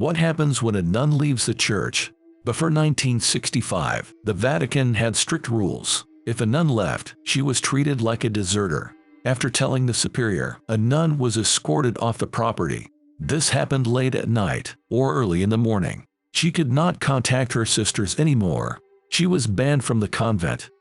What happens when a nun leaves the church? Before 1965, the Vatican had strict rules. If a nun left, she was treated like a deserter. After telling the superior, a nun was escorted off the property. This happened late at night or early in the morning. She could not contact her sisters anymore. She was banned from the convent.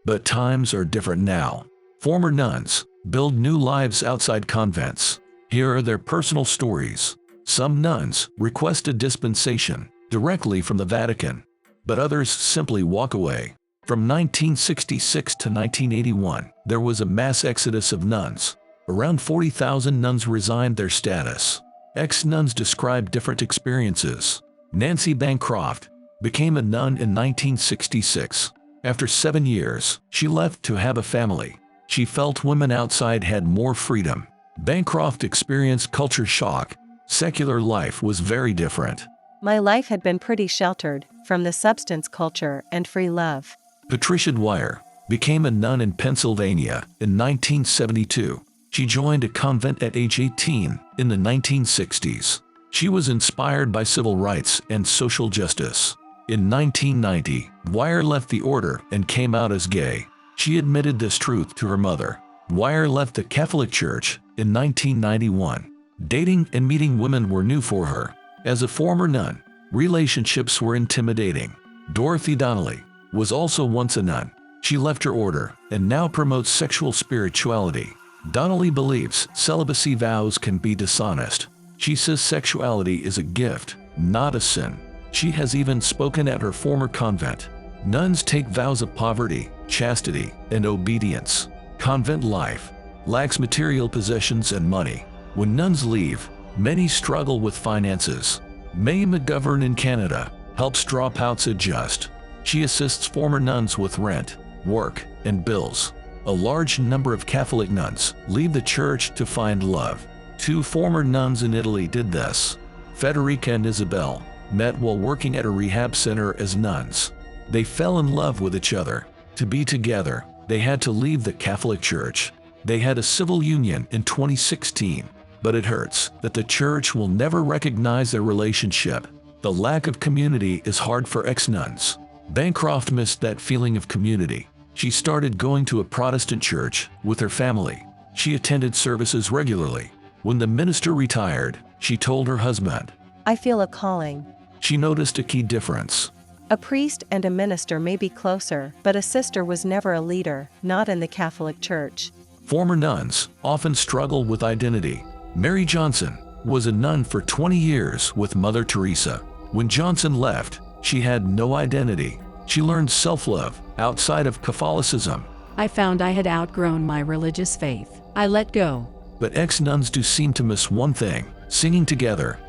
But times are different now. Former nuns build new lives outside convents. Here are their personal stories. Some nuns request a dispensation directly from the Vatican, but others simply walk away. From 1966 to 1981, there was a mass exodus of nuns. Around 40,000 nuns resigned their status. Ex-nuns describe different experiences. Nancy Bancroft became a nun in 1966. After 7 years, she left to have a family. She felt women outside had more freedom. Bancroft experienced culture shock. Secular life was very different. My life had been pretty sheltered from the substance culture and free love. Patricia Dwyer became a nun in Pennsylvania in 1972. She joined a convent at age 18 in the 1960s. She was inspired by civil rights and social justice. In 1990, Dwyer left the order and came out as gay. She admitted this truth to her mother. Dwyer left the Catholic Church in 1991. Dating and meeting women were new for her. As a former nun, relationships were intimidating. Dorothy Donnelly was also once a nun. She left her order and now promotes sexual spirituality. Donnelly believes celibacy vows can be dishonest. She says sexuality is a gift, not a sin. She has even spoken at her former convent. Nuns take vows of poverty, chastity, and obedience. Convent life lacks material possessions and money. When nuns leave, many struggle with finances. Mae McGovern in Canada helps dropouts adjust. She assists former nuns with rent, work, and bills. A large number of Catholic nuns leave the church to find love. 2 former nuns in Italy did this. Federica and Isabel met while working at a rehab center as nuns. They fell in love with each other. To be together, they had to leave the Catholic Church. They had a civil union in 2016, but it hurts that the church will never recognize their relationship. The lack of community is hard for ex-nuns. Bancroft missed that feeling of community. She started going to a Protestant church with her family. She attended services regularly. When the minister retired, she told her husband, I feel a calling. She noticed a key difference. A priest and a minister may be closer, but a sister was never a leader, not in the Catholic Church. Former nuns often struggle with identity. Mary Johnson was a nun for 20 years with Mother Teresa. When Johnson left, she had no identity. She learned self-love outside of Catholicism. I found I had outgrown my religious faith. I let go. But ex-nuns do seem to miss one thing: singing together